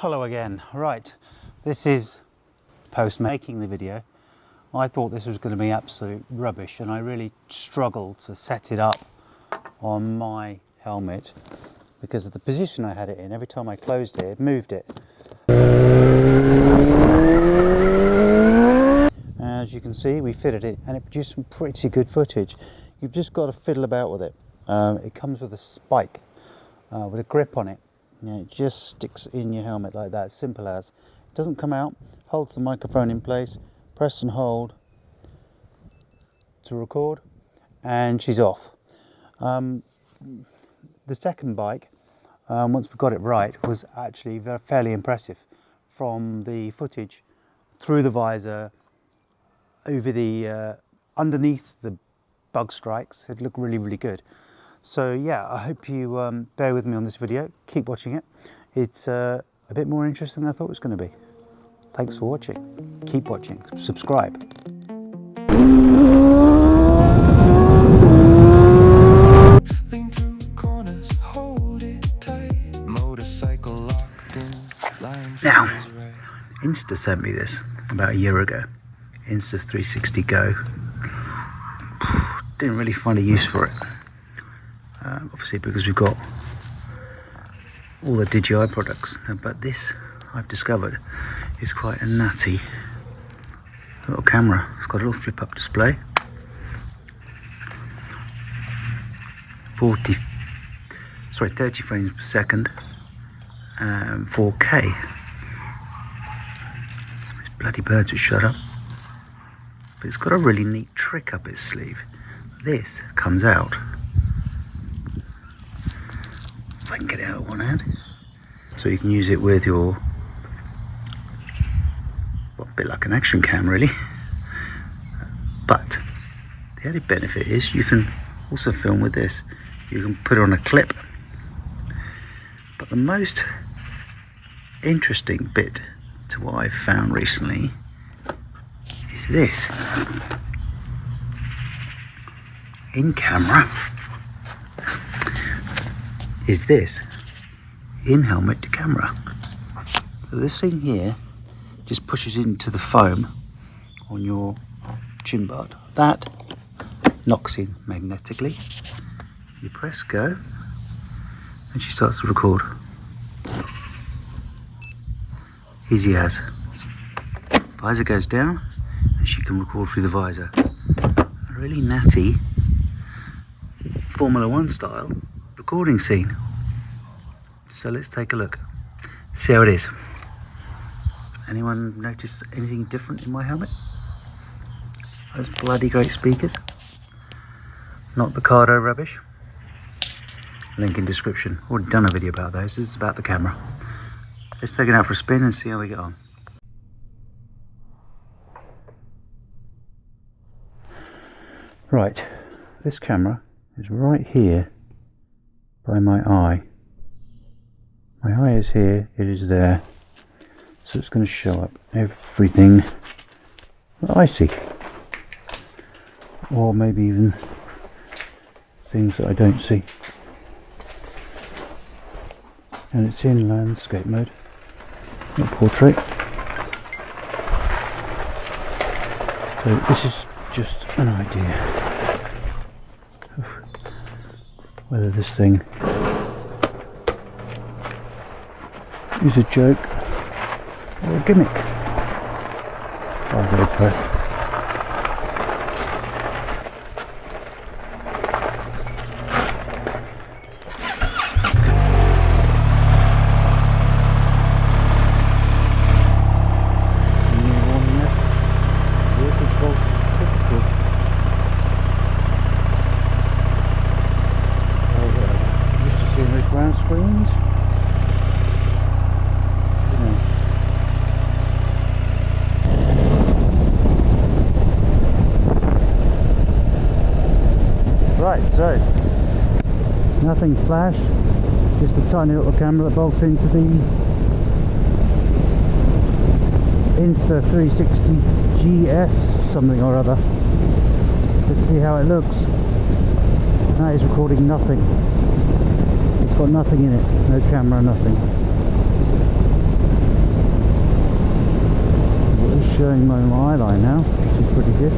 Hello again. Right, this is post making the video. I thought this was going to be absolute rubbish and I really struggled to set it up on my helmet because of the position I had it in. Every time I closed it, it moved it. As you can see, we fitted it and it produced some pretty good footage. You've just got to fiddle about with it. It comes with a spike with a grip on it. Yeah, it just sticks in your helmet like that, simple as. It doesn't come out, holds the microphone in place, press and hold to record, and she's off. The second bike, once we got it right, was actually fairly impressive. From the footage, through the visor, over the underneath the bug strikes, it looked really, really good. So yeah, I hope you bear with me on this video. Keep watching it. It's a bit more interesting than I thought it was going to be. Thanks for watching. Keep watching. Subscribe. Lean through corners, hold it tight. Motorcycle locked in, line Now, feels right. Insta sent me this about a year ago. Insta360 GO. Didn't really find a use for it. Obviously because we've got all the DJI products, but this I've discovered is quite a nutty little camera. It's got a little flip up display, 30 frames per second, 4K. These bloody birds would shut up. But it's got a really neat trick up its sleeve. This comes out, if I can get it out of one hand, so you can use it with your, well, a bit like an action cam really. But the added benefit is you can also film with this. You can put it on a clip. But the most interesting bit to what I've found recently is this. In camera is this, in helmet to camera. So this thing here just pushes into the foam on your chin guard. That locks in magnetically. You press go and she starts to record. Easy as. Visor goes down and she can record through the visor. A really natty Formula 1 style recording scene. So let's take a look, see how it is. Anyone notice anything different in my helmet? Those bloody great speakers, not the Cardo rubbish. Link in description. Already done a video about those. This is about the camera. Let's take it out for a spin and see how we get on. Right, this camera is right here by my eye. My eye is here, it is there. So it's going to show up everything that I see. Or maybe even things that I don't see. And it's in landscape mode, not portrait. So this is just an idea of whether this thing is a joke or a gimmick. By GoPro. Ground screens. Right, so nothing flash, just a tiny little camera that bolts into the Insta360 GS something or other. Let's see how it looks. That is recording nothing. It's got nothing in it, no camera, nothing. showing my eye line now, which is pretty good.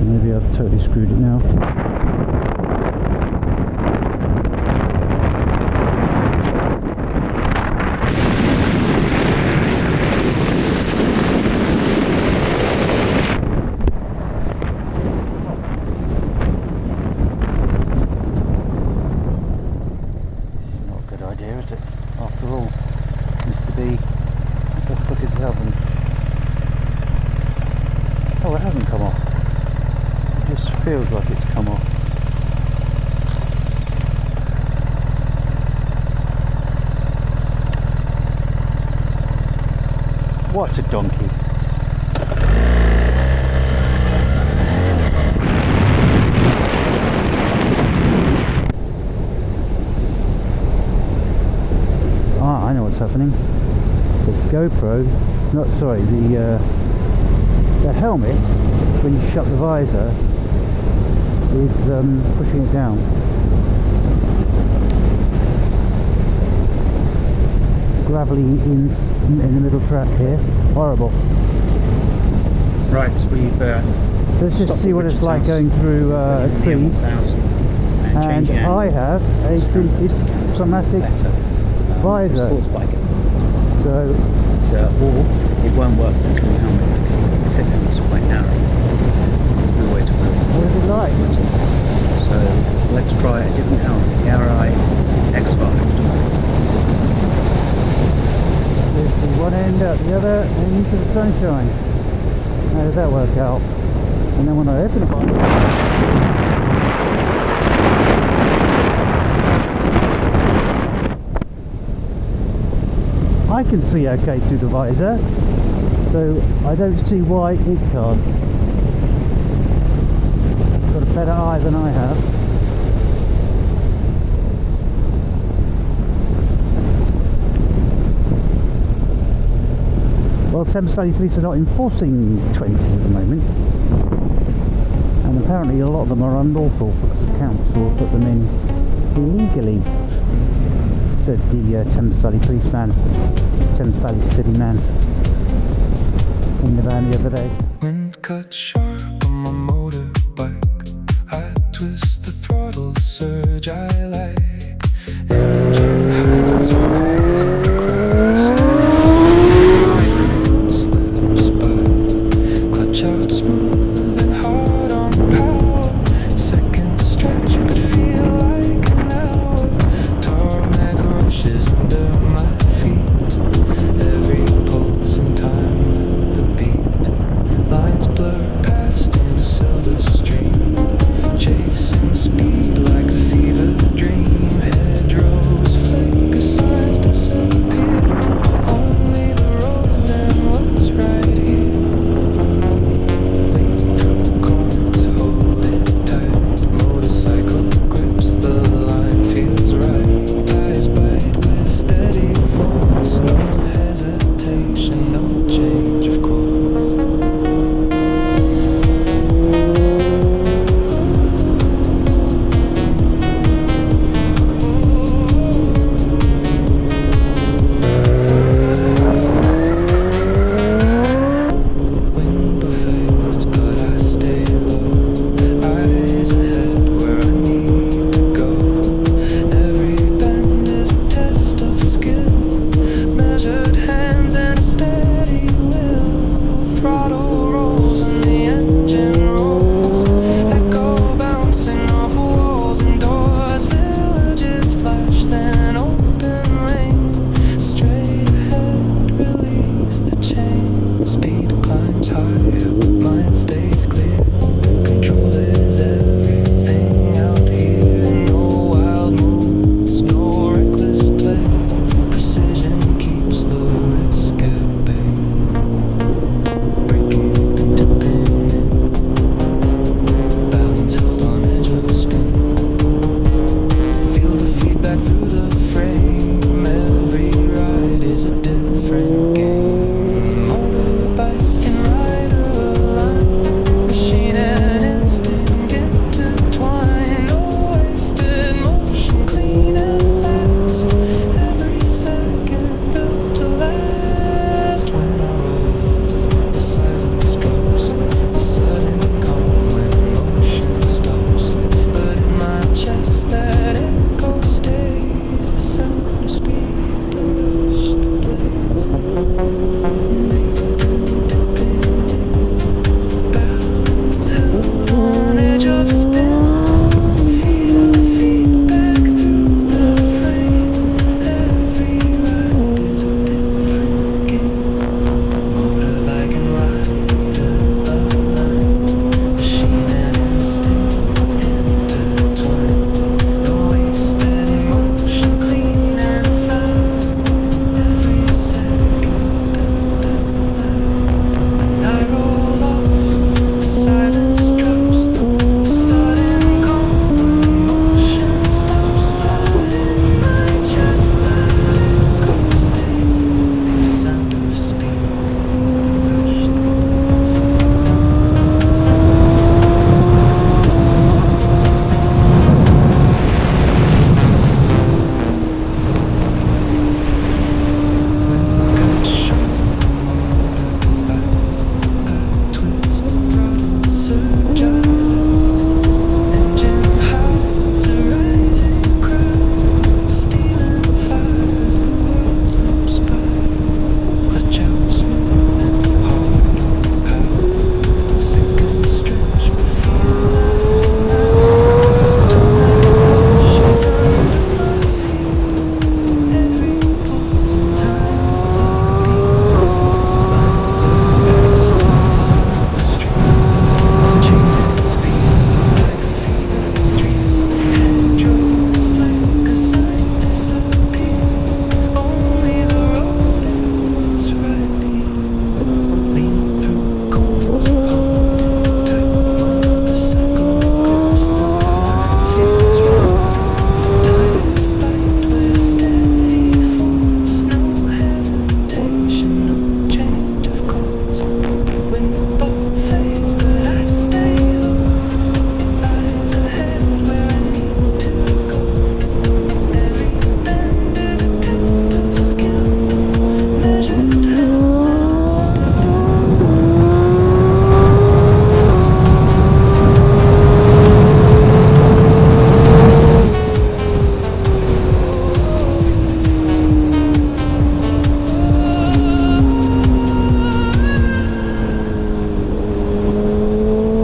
Maybe I've totally screwed it now. Is it? After all, used to be. What the fuck is happening? Oh, it hasn't come off. It just feels like it's come off. What a donkey! I know what's happening. The GoPro, the helmet, when you shut the visor, is pushing it down. Gravelly in the middle track here. Horrible. Right, we've let's just see what it's like going through trees. And I have a tinted chromatic visor. Sports bike. So It's or it won't work with the helmet because the helmet is quite narrow. There's no way to work. what is it like? So let's try a different helmet, the RI X5. With the one end out the other and into the sunshine. How did that work out? And then when I open the bike, I can see okay through the visor, so I don't see why it can't. It's got a better eye than I have. Well, Thames Valley Police are not enforcing 20s at the moment, and apparently a lot of them are unlawful because the council put them in illegally, said the Thames Valley policeman, Thames Valley city man, in the van the other day. Wind cut sharp on my motorbike. I twist the throttle, the surge I like. Engine highs